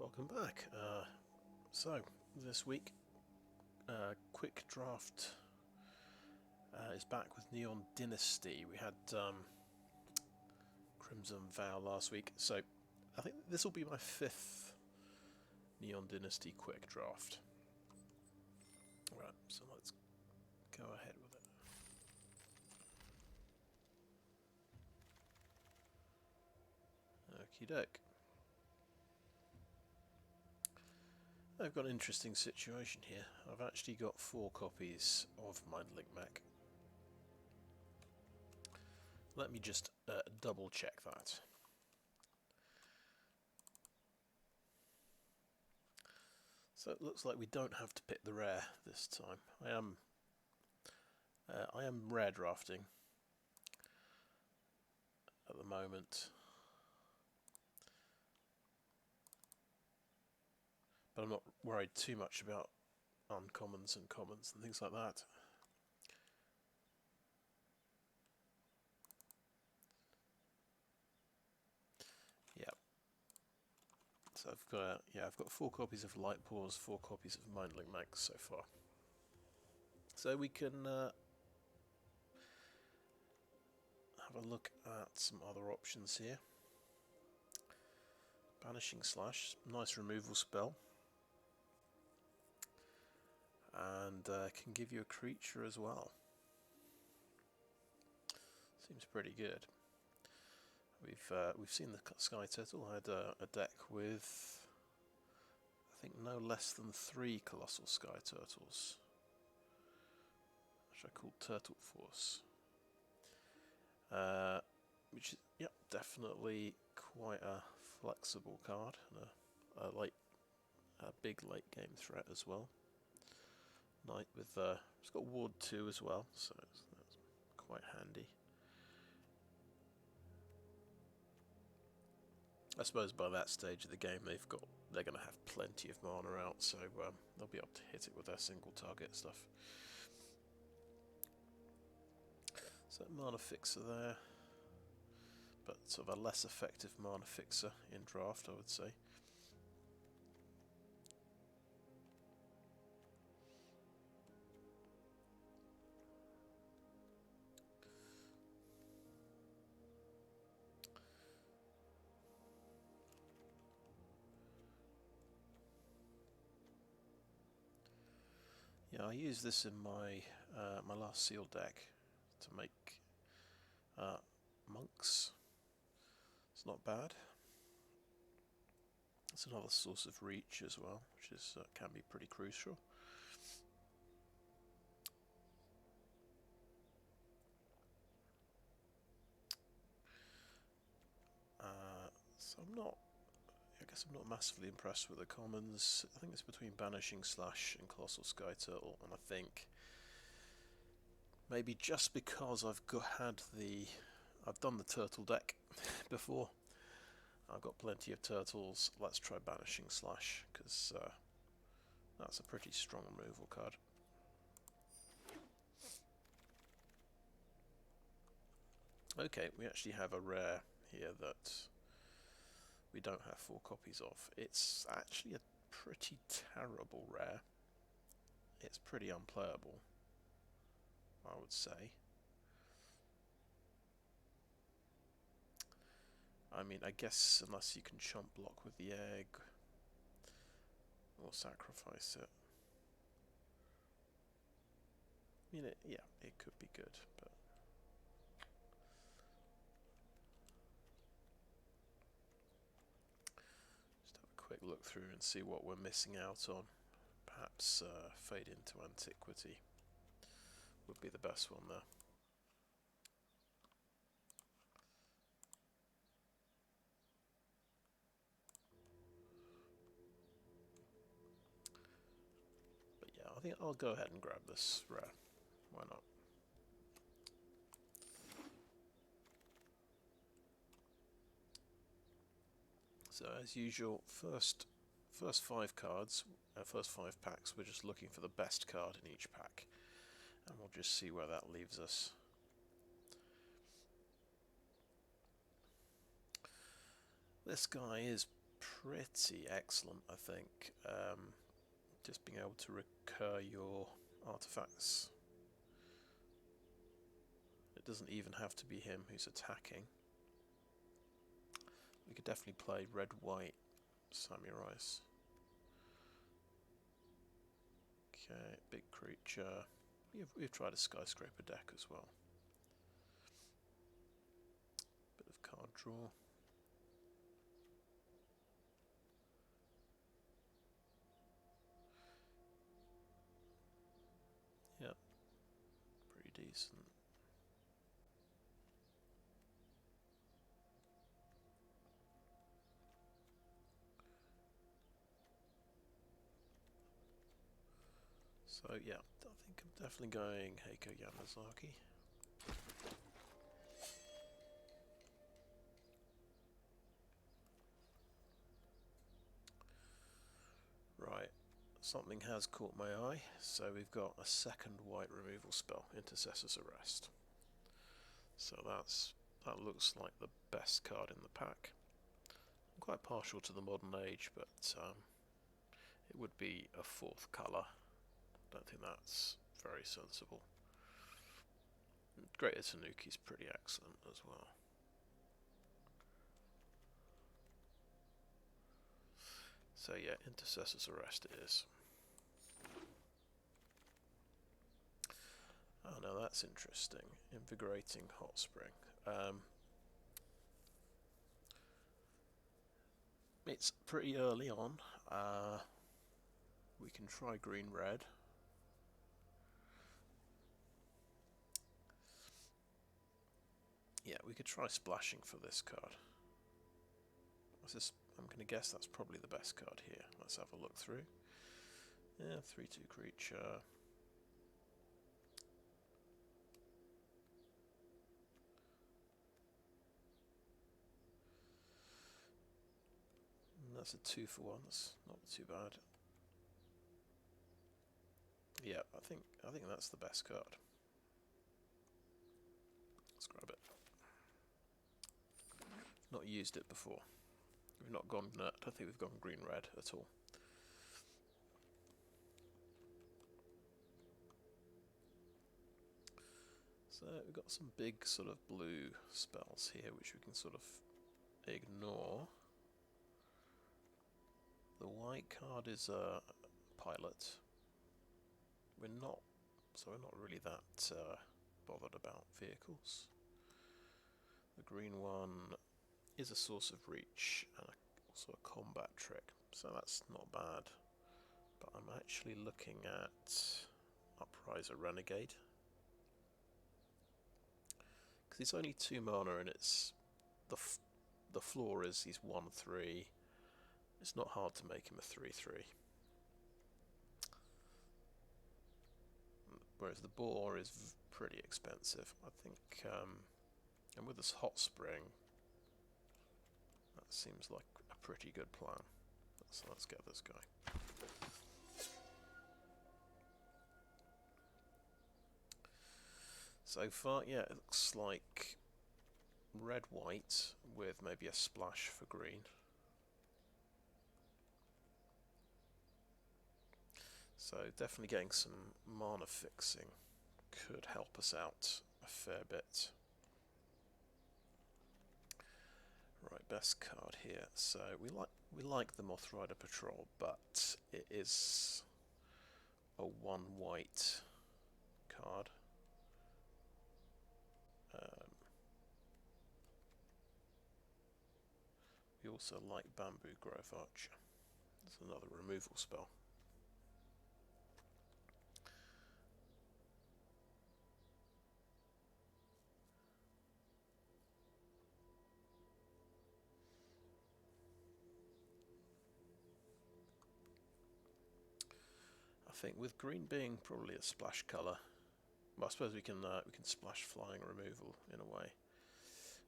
Welcome back. So, this week, Quick Draft is back with Neon Dynasty. We had Crimson Vow last week, so I think this will be my 5th Neon Dynasty Quick Draft. Right, so let's go ahead with it. Okie doke. I've got an interesting situation here. I've actually got 4 copies of Mindlink Mech. Let me just double check that. So it looks like we don't have to pick the rare this time. I am rare drafting at the moment, but I'm not worried too much about uncommons and commons and things like that. Yeah. So I've got 4 copies of Light Paws, 4 copies of Mindlink Mech so far. So we can have a look at some other options here. Banishing Slash, nice removal spell. And can give you a creature as well. Seems pretty good. We've seen the Sky Turtle. I had a deck with, I think, no less than 3 Colossal Sky Turtles, which I called Turtle Force. Which is, yep, definitely quite a flexible card and a big late game threat as well. Knight with it's got Ward 2 as well, so that's quite handy. I suppose by that stage of the game they're going to have plenty of mana out, so they'll be able to hit it with their single target stuff. So mana fixer there, but sort of a less effective mana fixer in draft, I would say. Yeah, I used this in my my last seal deck to make monks. It's not bad. It's another source of reach as well, which is can be pretty crucial. So I guess I'm not massively impressed with the commons. I think it's between Banishing Slash and Colossal Sky Turtle, and I think maybe just because I've done the turtle deck before, I've got plenty of turtles. Let's try Banishing Slash, because that's a pretty strong removal card. Okay, we actually have a rare here that we don't have 4 copies of. It's actually a pretty terrible rare. It's pretty unplayable, I would say. I mean, I guess unless you can chomp block with the egg or sacrifice it. I mean, yeah, it could be good, but just have a quick look through and see what we're missing out on. Perhaps Fade into Antiquity would be the best one there. But yeah, I think I'll go ahead and grab this rare. Why not? So as usual, first 5 cards, first 5 packs, we're just looking for the best card in each pack, and we'll just see where that leaves us. This guy is pretty excellent, I think. Just being able to recur your artifacts. It doesn't even have to be him who's attacking. We could definitely play red-white samurais. Okay, big creature. We've tried a skyscraper deck as well. Bit of card draw. Yep, pretty decent. So yeah, I think I'm definitely going Heiko Yamazaki. Right, something has caught my eye, so we've got a second white removal spell, Intercessor's Arrest. So that looks like the best card in the pack. I'm quite partial to the Modern Age, but it would be a fourth colour. Don't think that's very sensible. Greater Tanuki is pretty excellent as well. So yeah, Intercessor's Arrest it is. Oh no, that's interesting. Invigorating Hot Spring. It's pretty early on. We can try green-red. Yeah, we could try splashing for this card. I'm going to guess that's probably the best card here. Let's have a look through. Yeah, 3/2 creature. That's a 2-for-1. That's not too bad. Yeah, I think that's the best card. Let's grab it. Not used it before. We've not gone. I don't think we've gone green-red at all. So we've got some big sort of blue spells here, which we can sort of ignore. The white card is a pilot. We're not really that bothered about vehicles. The green one is a source of reach and also a combat trick, so that's not bad. But I'm actually looking at Upriser Renegade, because it's only 2 mana and it's the floor is he's 1/3. It's not hard to make him a 3/3. Whereas the boar is pretty expensive, I think. And with this hot spring, that seems like a pretty good plan. So let's get this guy. So far, yeah, it looks like red-white with maybe a splash for green. So definitely getting some mana fixing could help us out a fair bit. Right, best card here. So we like the Moth Rider Patrol, but it is a 1-white card. We also like Bamboo Grove Archer. It's another removal spell. I think with green being probably a splash colour, well, I suppose we can splash flying removal in a way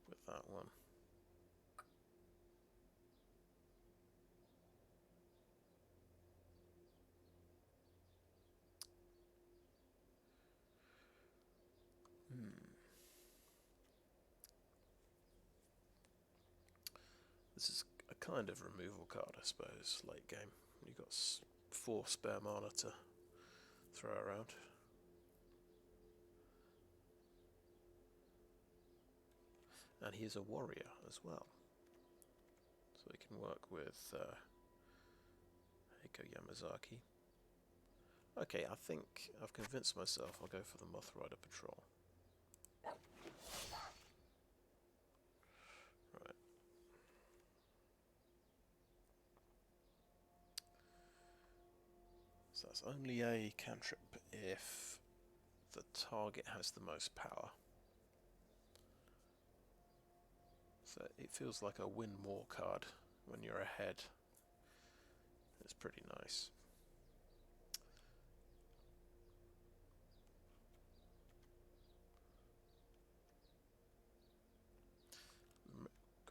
with that one. This is a kind of removal card, I suppose, late game. You've got 4 spare mana to throw around. And he is a warrior as well. So he can work with Heiko Yamazaki. Okay, I think I've convinced myself I'll go for the Moth Rider Patrol. Right. So that's only a cantrip if the target has the most power. So it feels like a win more card when you're ahead. It's pretty nice.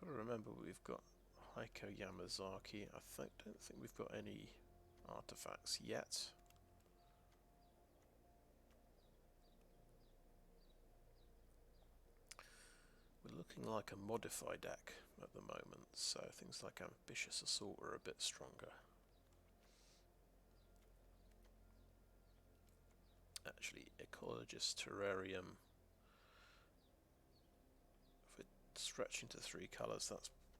Got to remember we've got Heiko Yamazaki. Don't think we've got any artifacts yet. We're looking like a modify deck at the moment, so things like Ambitious Assault are a bit stronger. Actually, Ecologist, Terrarium. If we're stretching to 3 colours,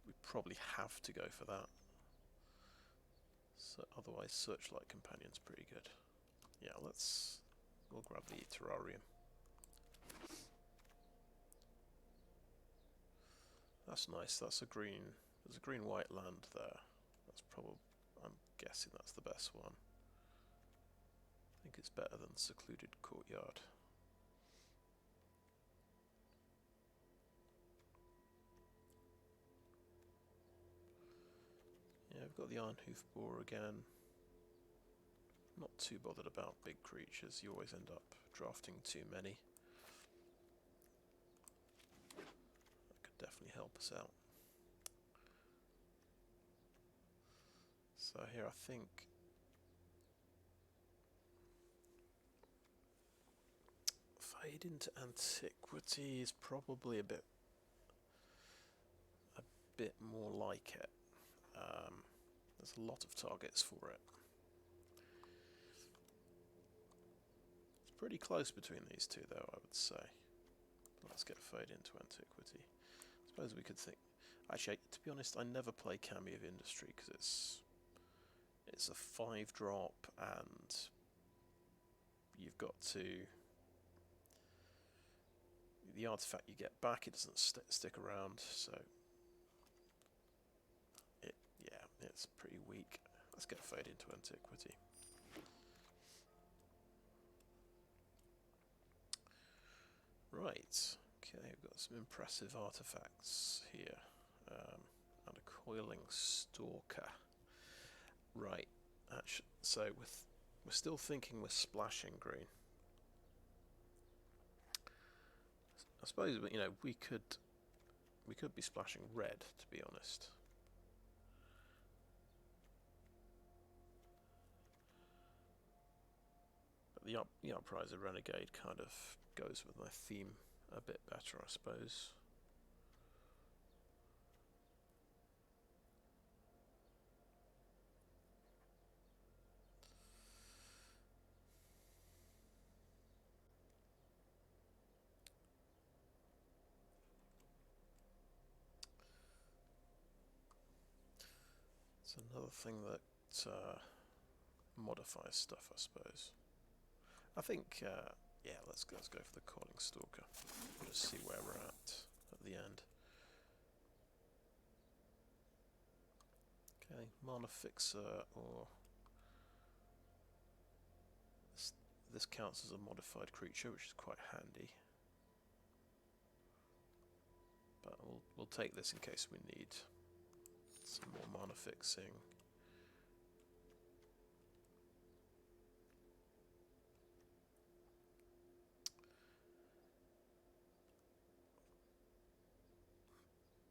we probably have to go for that. So otherwise, Searchlight Companion's pretty good. Yeah, we'll grab the Terrarium. That's nice. That's a green. There's a green-white land there. That's probably. I'm guessing that's the best one. I think it's better than Secluded Courtyard. Yeah, we've got the Ironhoof Boar again. Not too bothered about big creatures. You always end up drafting too many. That could definitely help us out. So here I think Fade into Antiquity is probably a bit more like it. There's a lot of targets for it. It's pretty close between these two, though, I would say. Let's get Fade into Antiquity. I suppose we could think. Actually, to be honest, I never play Kami of Industry because it's a 5-drop, and you've got to. The artifact you get back, it doesn't stick around, so it's pretty weak. Let's get Fade into Antiquity. Right, okay, we've got some impressive artifacts here. And a Coiling Stalker. Right, actually, so we're still thinking we're splashing green. I suppose, you know, we could be splashing red, to be honest. But the Upriser Renegade kind of goes with my theme a bit better, I suppose. It's another thing that modifies stuff, I suppose. I think, yeah, let's go for the Coiling Stalker. Just see where we're at the end. Okay, Mana Fixer, or this counts as a modified creature, which is quite handy. But we'll take this in case we need some more mana fixing.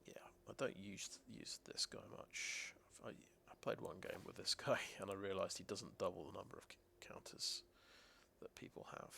Yeah, I don't use this guy much. I played one game with this guy and I realised he doesn't double the number of counters that people have.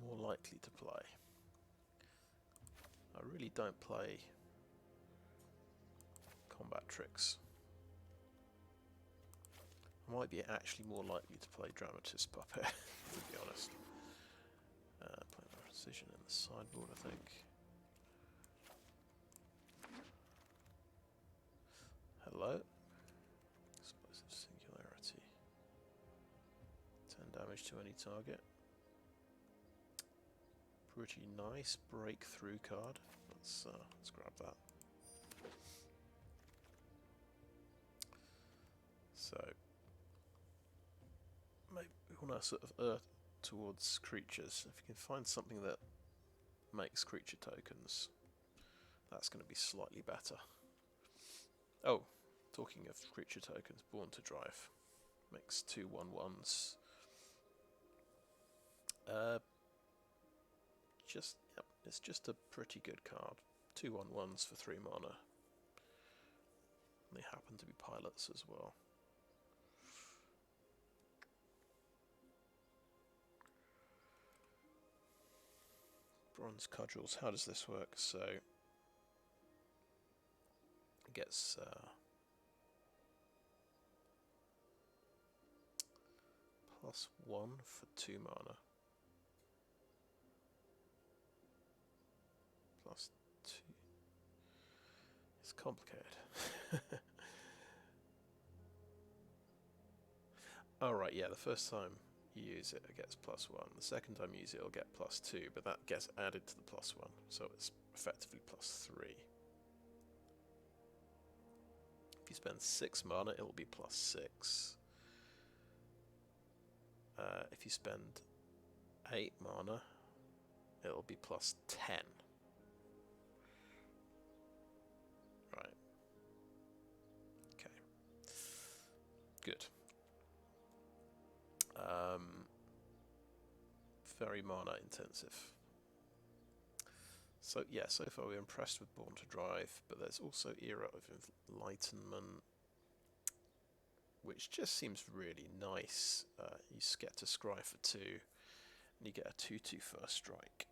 more likely to play? I really don't play combat tricks. I might be actually more likely to play Dramatist Puppet, to be honest. Playing my precision in the sideboard, I think. Hello. Explosive Singularity. 10 damage to any target. Pretty nice breakthrough card. Let's grab that. So maybe we want to sort of err towards creatures. If you can find something that makes creature tokens, that's going to be slightly better. Oh, talking of creature tokens, Born to Drive makes 2 1/1s. Yep, it's just a pretty good card. 2 1/1s for 3 mana. They happen to be pilots as well. Bronze Cudgels, how does this work? So it gets +1 for 2 mana. +2. It's complicated. Oh right, yeah, the first time you use it, it gets +1. The second time you use it, it'll get +2, but that gets added to the +1, so it's effectively +3. If you spend 6 mana, it will be +6. If you spend 8 mana, it'll be +10. Right. Okay. Good. Very mana intensive. So yeah, so far we're impressed with Born to Drive, but there's also Era of Enlightenment, which just seems really nice. You get to scry for 2, and you get a 2/2 first strike.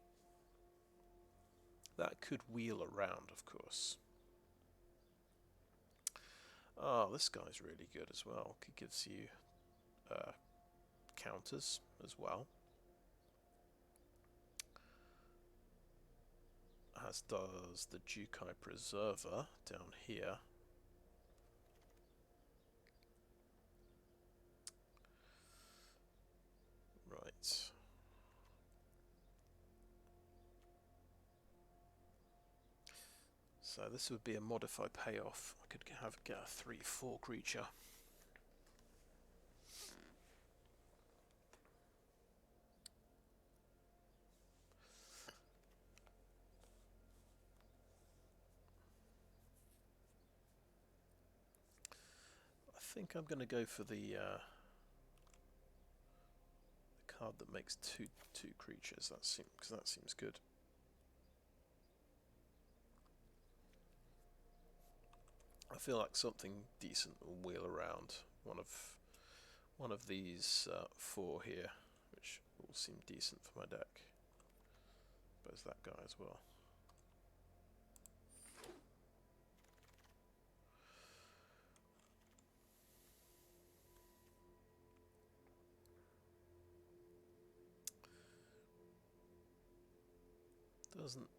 That could wheel around, of course. Oh, this guy's really good as well. He gives you counters as well. As does the Jukai Preserver down here. Right. So this would be a modify payoff. I could get a 3/4 creature. I think I'm going to go for the card that makes two creatures. Because that seems good. I feel like something decent will wheel around. One of these 4 here, which all seem decent for my deck. But there's that guy as well. Doesn't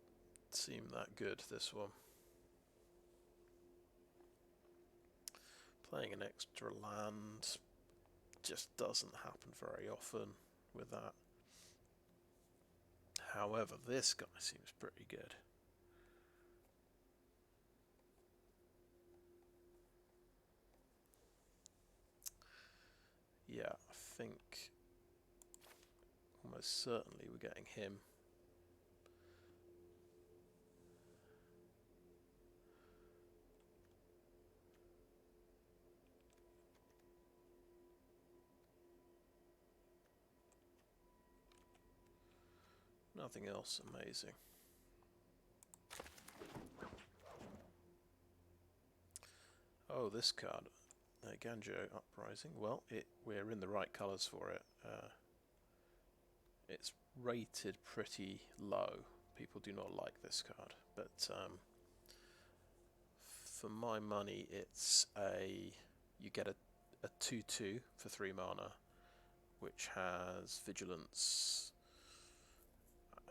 seem that good, this one. Playing an extra land just doesn't happen very often with that. However, this guy seems pretty good. Yeah, I think almost certainly we're getting him. Nothing else amazing. Oh, this card, Eiganjo Uprising. Well, we're in the right colours for it. it's rated pretty low. People do not like this card, but for my money, it's you get a 2/2 for 3 mana, which has Vigilance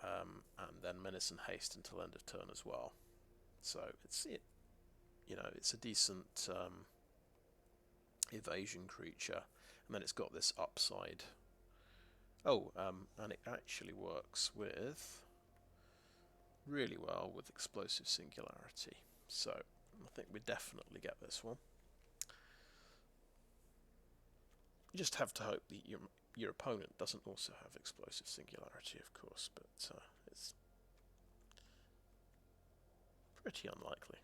and then Menace and Haste until end of turn as well. So it's a decent evasion creature, and then it's got this upside. Oh, and it actually works really well with Explosive Singularity. So I think we definitely get this one. You just have to hope that your opponent doesn't also have Explosive Singularity, of course, but it's pretty unlikely.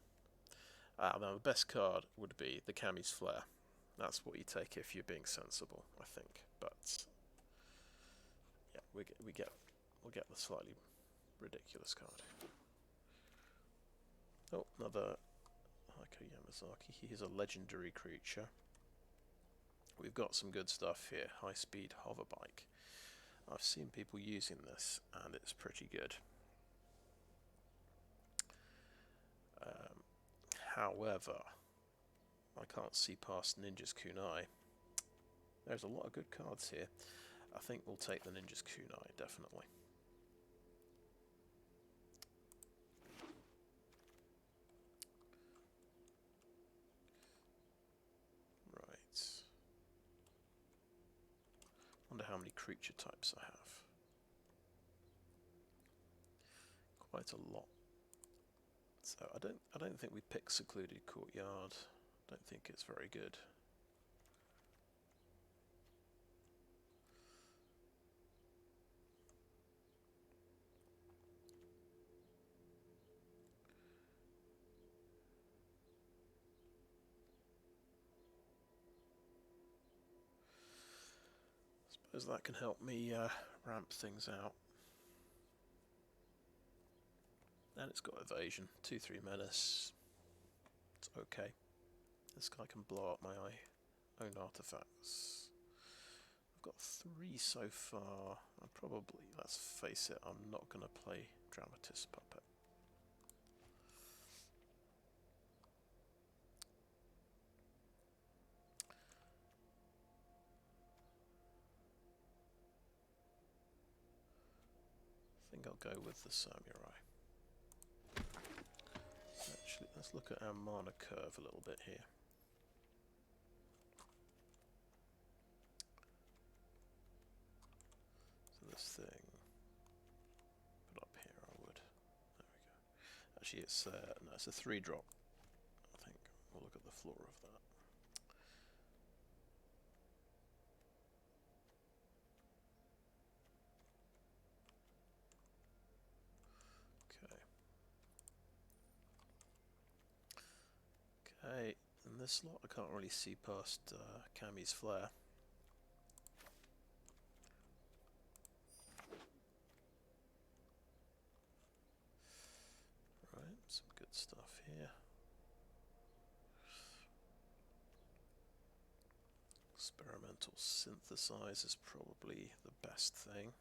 Now the best card would be the Kami's Flare. That's what you take if you're being sensible, I think. But yeah, we'll get the slightly ridiculous card. Oh, another Heiko Yamazaki. He is a legendary creature. We've got some good stuff here. High-speed hover bike. I've seen people using this, and it's pretty good. However, I can't see past Ninja's Kunai. There's a lot of good cards here. I think we'll take the Ninja's Kunai, definitely. Right. Wonder how many creature types I have. Quite a lot. So I don't think we pick Secluded Courtyard. Don't think it's very good. Suppose that can help me ramp things out. And it's got evasion, 2/3 menace. It's okay. This guy can blow up my own artifacts. I've got 3 so far. I'm probably, let's face it, I'm not going to play Dramatist Puppet. I think I'll go with the Samurai. Actually, let's look at our mana curve a little bit here. So this thing, put up here I would. There we go. Actually it's, no, it's a 3-drop, I think. We'll look at the floor of that. Okay, in this slot I can't really see past Kami's Flare. Right, some good stuff here. Experimental Synthesize is probably the best thing.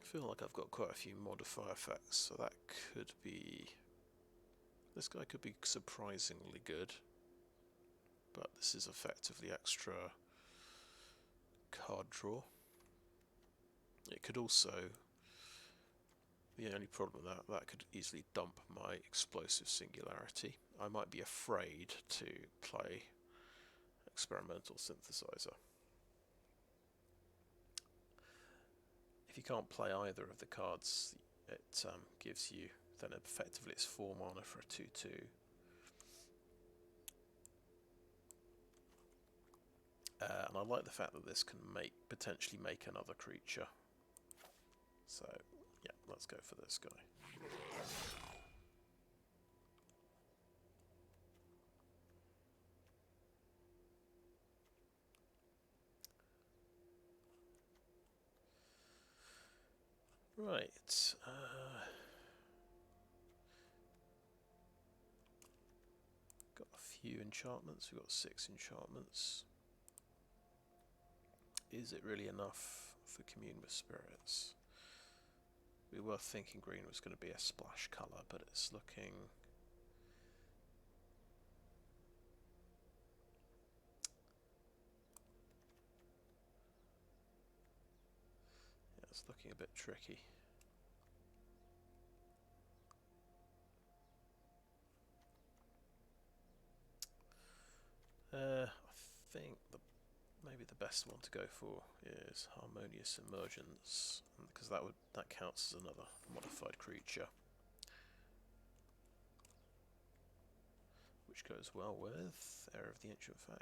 I feel like I've got quite a few modifier effects, so that could be... This guy could be surprisingly good, but this is effectively extra card draw. It could also... The only problem with that could easily dump my Explosive Singularity. I might be afraid to play Experimental Synthesizer. If you can't play either of the cards it gives you, then effectively it's 4 mana for a 2/2. And I like the fact that this can potentially make another creature. So, yeah, let's go for this guy. Right, few enchantments. We've got 6 enchantments. Is it really enough for Commune with Spirits? We were thinking green was going to be a splash colour, but it's looking... yeah, it's looking a bit tricky. I think maybe the best one to go for is Harmonious Emergence, because that counts as another modified creature, which goes well with Heir of the Ancient Fang.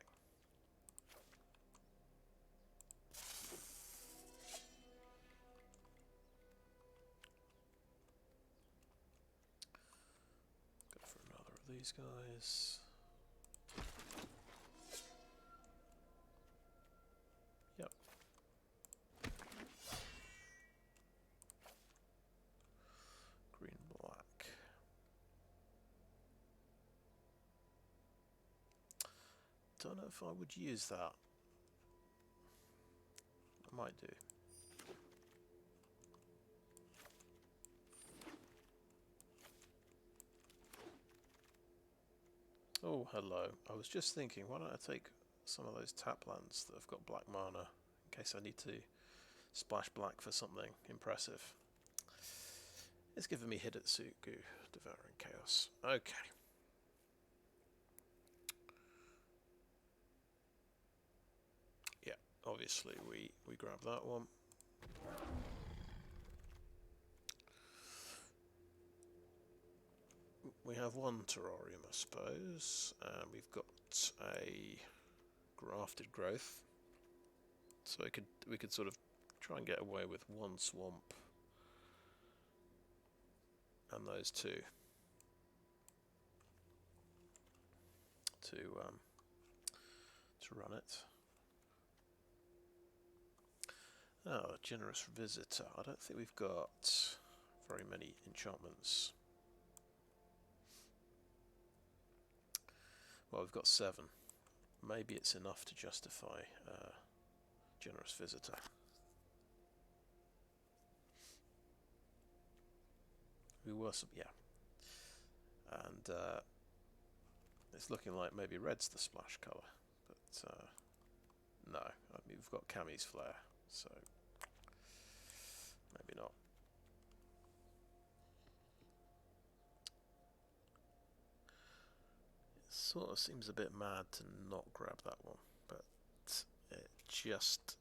Go for another of these guys. Yep. Green, black. Don't know if I would use that. I might do. Oh, hello. I was just thinking, why don't I take some of those tap lands that have got black mana in case I need to splash black for something impressive. It's giving me Hidetsugu, Devouring Chaos. Okay. Yeah, obviously we grab that one. We have one Terrarium, I suppose, and we've got a Grafted Growth, so we could sort of try and get away with one swamp and those two to run it. Oh, a Generous Visitor. I don't think we've got very many enchantments. Well, we've got 7. Maybe it's enough to justify Generous Visitor. We were some, yeah. And it's looking like maybe red's the splash colour, but no. I mean, we've got Cammy's Flare, so maybe not. Sort of seems a bit mad to not grab that one, but it just,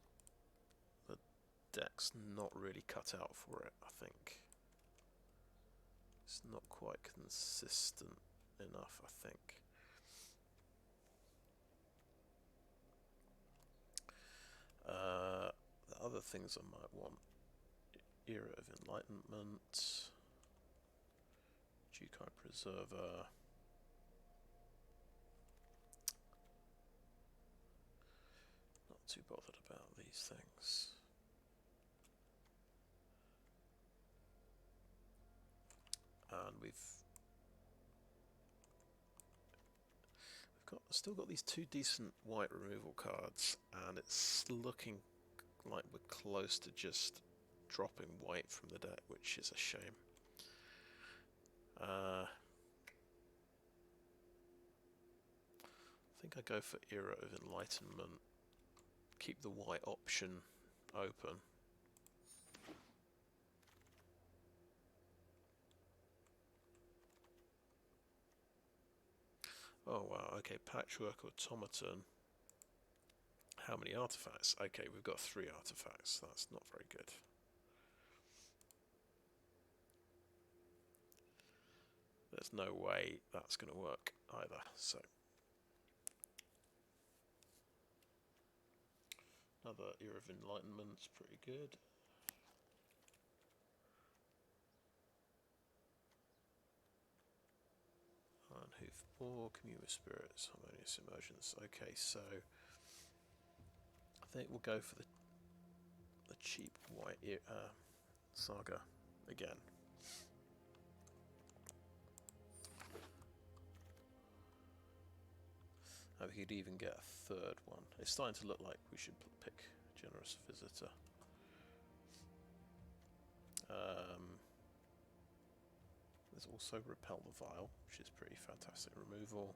the deck's not really cut out for it, I think. It's not quite consistent enough, I think. The other things I might want: Era of Enlightenment, Jukai Preserver. Not too bothered about these things. And we've still got these 2 decent white removal cards, and it's looking like we're close to just dropping white from the deck, which is a shame. I think I go for Era of Enlightenment, keep the white option open. Oh wow, okay, Patchwork Automaton. How many artifacts? Okay, we've got 3 artifacts. That's not very good. There's no way that's going to work either, so. Another Era of Enlightenment's pretty good. And Hoofbore, Commune with Spirits, Harmonious Emergence. Okay, so I think we'll go for the cheap white saga again. We could even get a third one. It's starting to look like we should pick Generous Visitor. There's also Repel the Vile, which is pretty fantastic removal.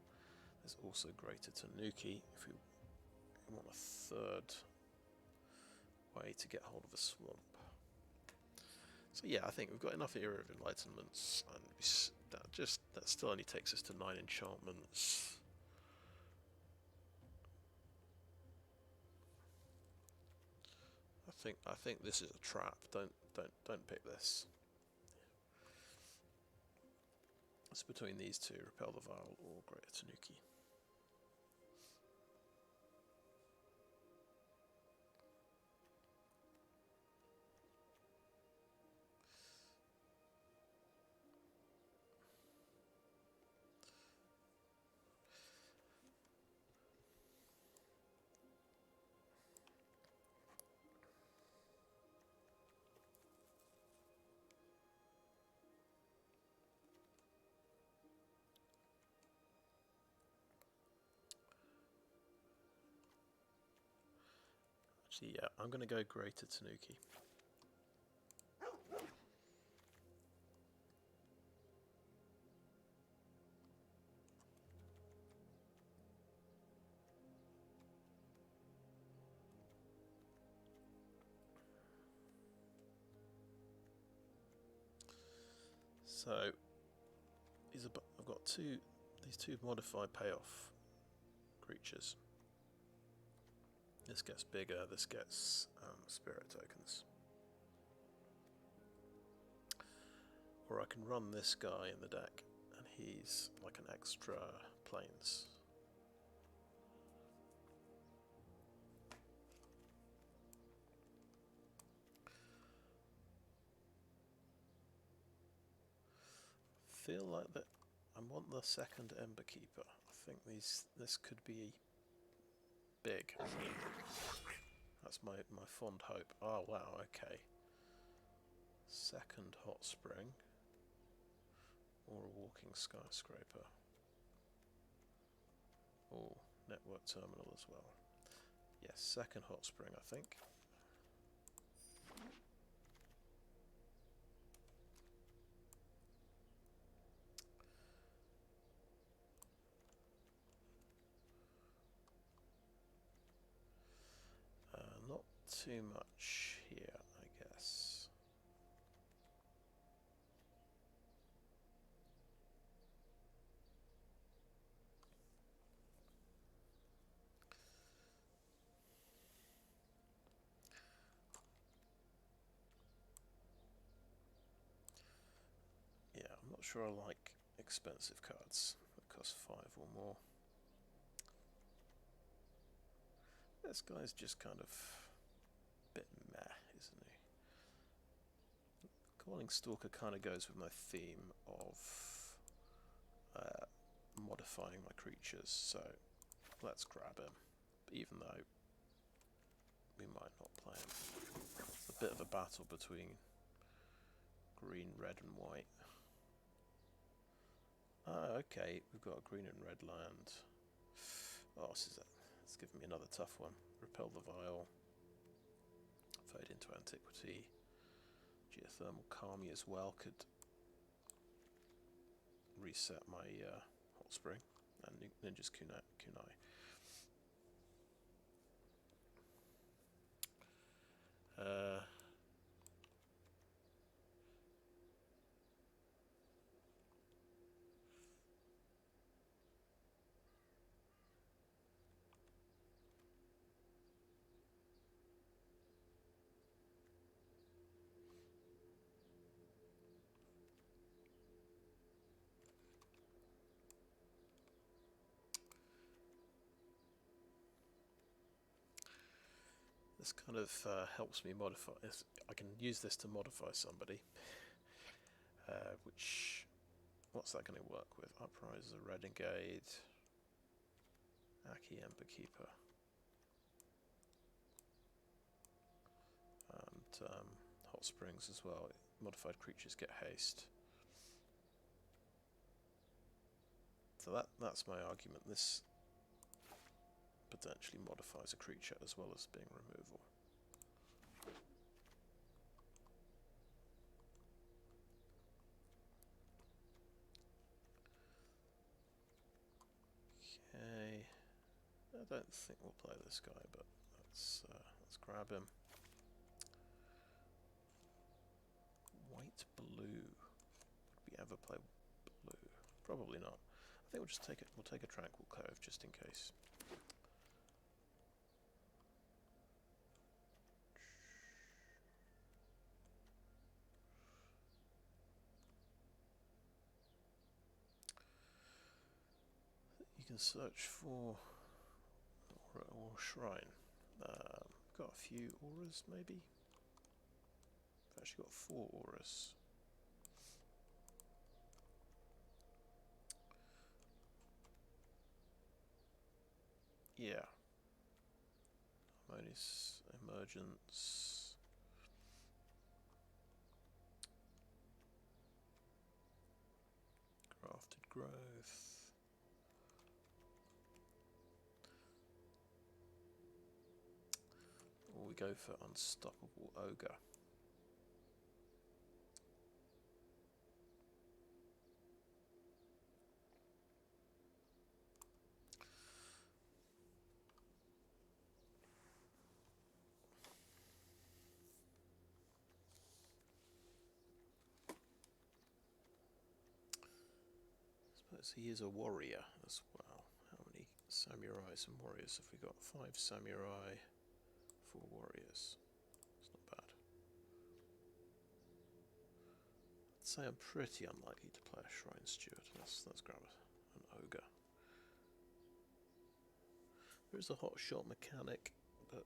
There's also Greater Tanuki, if we want a third way to get hold of a swamp. So yeah, I think we've got enough Era of Enlightenments, and that still only takes us to 9 enchantments. I think this is a trap. Don't pick this. It's between these two, Repel the Vile or Greater Tanuki. Actually, yeah, I'm going to go Greater Tanuki. So I've got these two modified payoff creatures. This gets bigger, this gets spirit tokens. Or I can run this guy in the deck, and he's like an extra planes. Feel like that I want the second Ember-Keeper. I think this could be big. That's my fond hope. Oh wow, okay. Second Hot Spring or a Walking Skyscraper. Oh, Network Terminal as well. Yes, second Hot Spring, I think. Not too much here, I guess. Yeah, I'm not sure I like expensive cards that cost 5 or more. This guy's just kind of a bit meh, isn't he? Coiling Stalker kind of goes with my theme of modifying my creatures, so let's grab him, even though we might not play him. It's a bit of a battle between green, red and white. Ah, okay, we've got a green and red land. Oh, it's giving me another tough one. Repel the Vile. Fade into Antiquity. Geothermal Kami as well could reset my Hot Spring. And Ninja's Kunai. This kind of helps me modify. I can use this to modify somebody. What's that going to work with? Upriser Renegade, Akki Ember-Keeper, and Hot Springs as well. Modified creatures get haste. So that's my argument. This potentially modifies a creature as well as being removal. Okay, I don't think we'll play this guy, but let's grab him. White blue. Would we ever play blue? Probably not. I think we'll just take it. We'll take a Tranquil Cove just in case. You can search for aura or shrine. Got a few auras, maybe. I've actually got 4 auras. Yeah. Harmonious Emergence. Grafted Growth. Or we go for Unstoppable Ogre. Suppose he is a warrior as well. How many samurais and warriors have we got? 5 samurai, 4 warriors. It's not bad. I'd say I'm pretty unlikely to play a Shrine Steward. Let's grab an ogre. There is a hot shot mechanic, but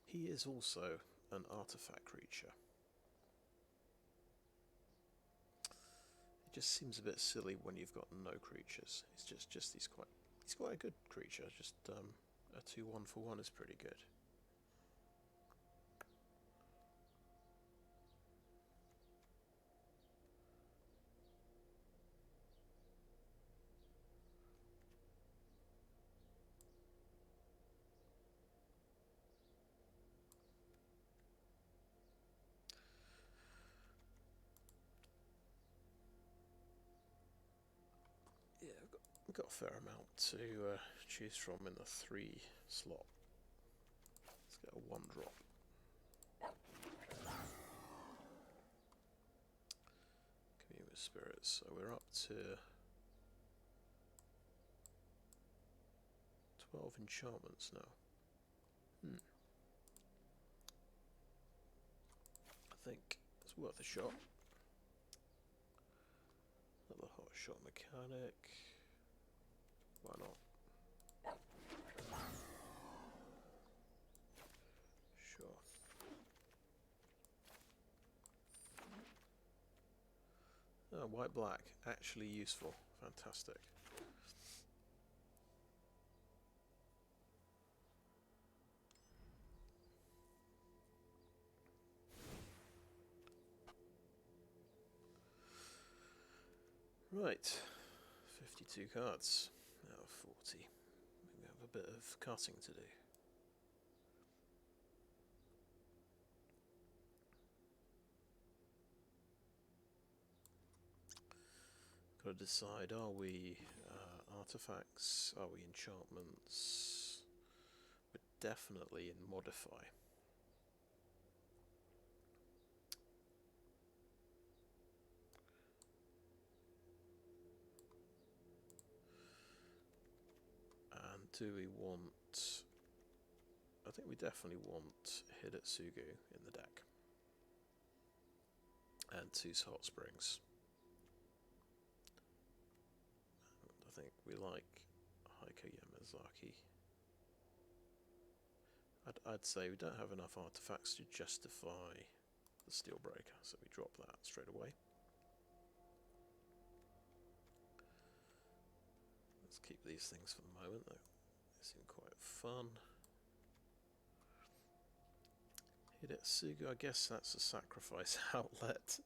he is also an artifact creature. It just seems a bit silly when you've got no creatures. It's just he's quite a good creature. Just a 2/1 for 1 is pretty good. Yeah, we've got a fair amount to choose from in the 3 slot. Let's get a 1-drop. Commune with Spirits. So we're up to 12 enchantments now. I think it's worth a shot. Another hot shot mechanic. Why not? Sure. Oh, white black. Actually useful. Fantastic. Right, 52 cards out of 40. We have a bit of cutting to do. Got to decide, are we artifacts, are we enchantments? We're definitely in modify. Do we want... I think we definitely want Hidetsugu in the deck. And 2 Hot Springs. And I think we like Heiko Yamazaki. I'd say we don't have enough artifacts to justify the Steelbreaker, so we drop that straight away. Let's keep these things for the moment though. They seem quite fun. Hidetsugu, I guess that's a sacrifice outlet,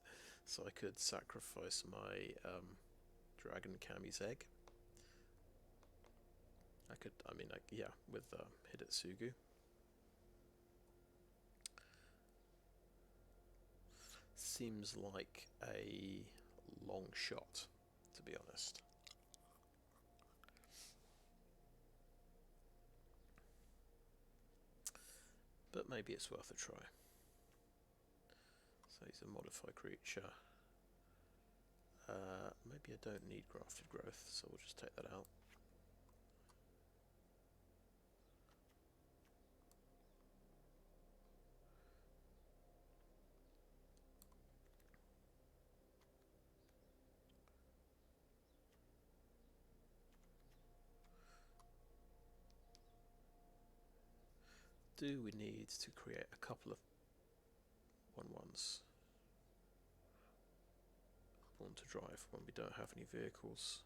so I could sacrifice my Dragon Kami's egg. I could, I mean, yeah, with Hidetsugu. Seems like a long shot, to be honest. But maybe it's worth a try. So he's a modified creature. Maybe I don't need Grafted Growth, so we'll just take that out. Do we need to create a couple of 1/1s? Born to Drive when we don't have any vehicles.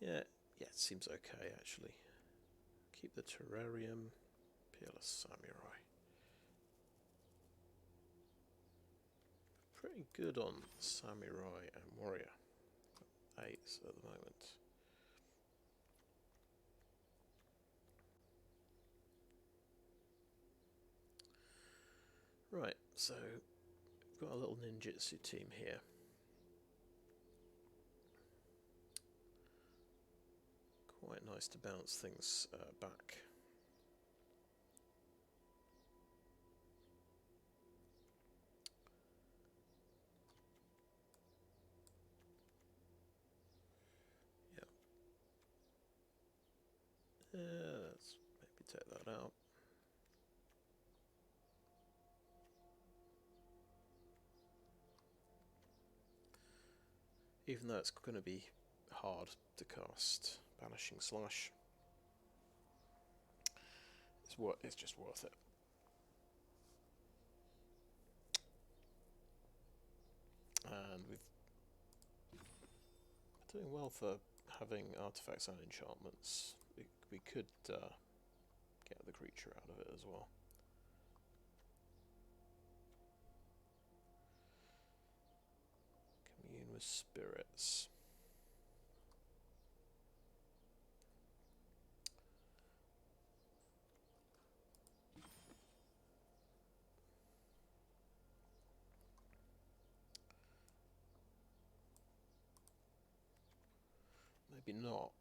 Yeah, it seems okay actually. Keep the Terrarium, Peerless Samurai. Pretty good on Samurai and Warrior. 8s at the moment. Right, so we've got a little ninjutsu team here. Quite nice to bounce things back. Yeah. Let's maybe take that out. Even though it's going to be hard to cast Banishing Slash, it's just worth it. And we're doing well for having artifacts and enchantments. We could get the creature out of it as well. Commune with spirits. Maybe not.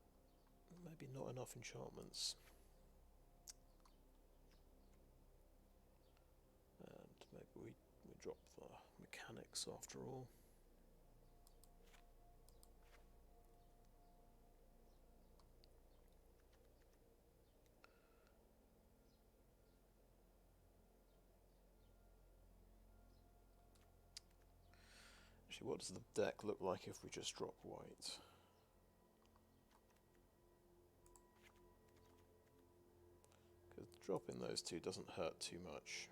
Maybe not enough enchantments. And maybe we drop the mechanics after all. Actually, what does the deck look like if we just drop white? Because dropping those two doesn't hurt too much.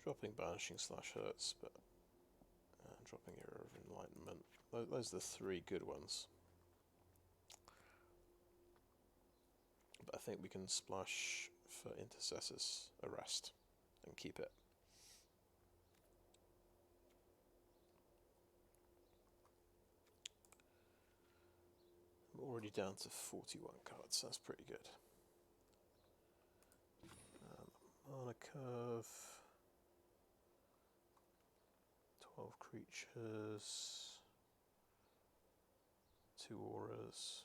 Dropping Banishing Slash hurts, but dropping Era of Enlightenment. Those are the three good ones. But I think we can splash for Intercessor's Arrest and keep it. I'm already down to 41 cards, that's pretty good. Mana curve. 12 creatures. 2 auras.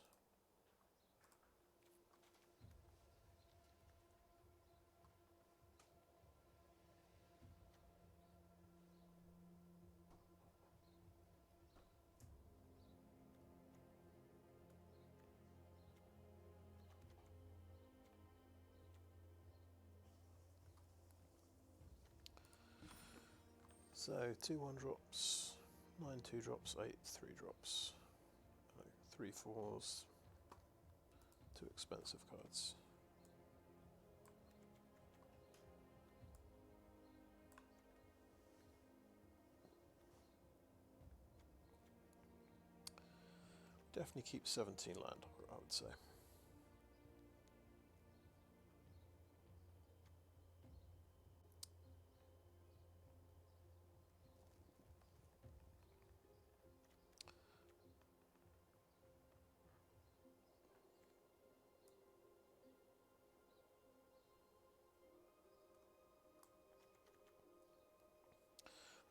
So 2 1-drops, 9 2-drops, 8 3-drops, 3 4s, 2 expensive cards. Definitely keep 17 land, I would say.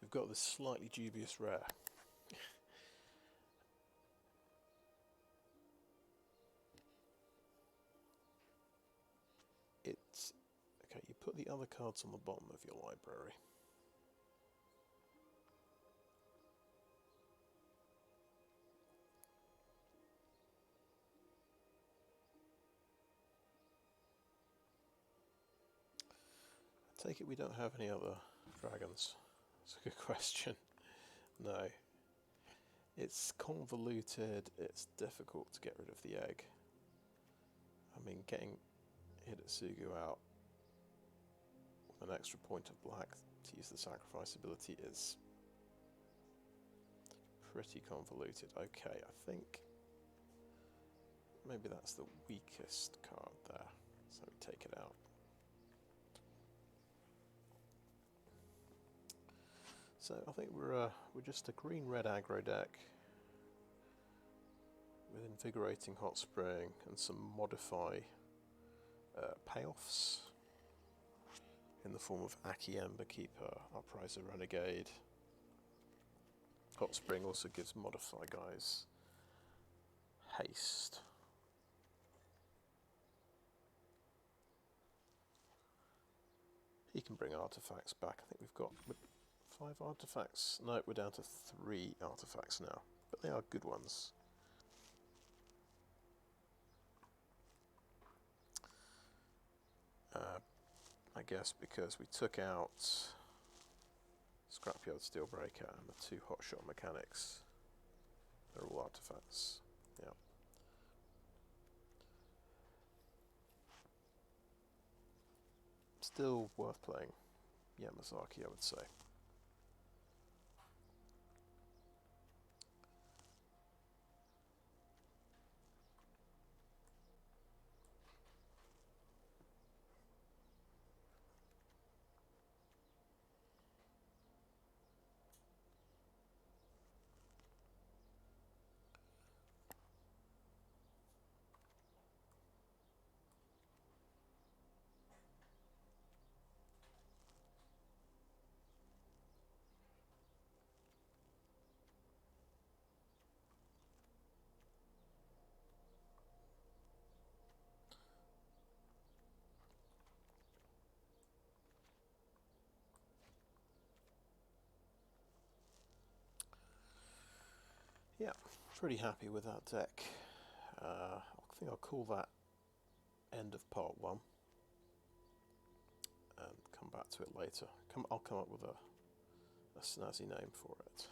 We've got this slightly dubious rare. It's okay, you put the other cards on the bottom of your library. I take it we don't have any other dragons. That's a good question. No. It's convoluted, it's difficult to get rid of the egg. I mean, getting Hidetsugu out with an extra point of black to use the sacrifice ability is pretty convoluted. Okay, I think maybe that's the weakest card there, so we take it out. So I think we're just a green-red aggro deck with Invigorating Hot Spring and some modify payoffs in the form of Akki Ember-Keeper, Upriser Renegade. Hot Spring also gives modify guys haste. He can bring artifacts back. I think we've got 5 artifacts. No, we're down to 3 artifacts now, but they are good ones. I guess because we took out Scrapyard Steelbreaker and the 2 Hotshot Mechanics. They're all artifacts. Yeah. Still worth playing Yamazaki, I would say. Yeah, pretty happy with that deck. I think I'll call that end of part 1 and come back to it later. I'll come up with a snazzy name for it.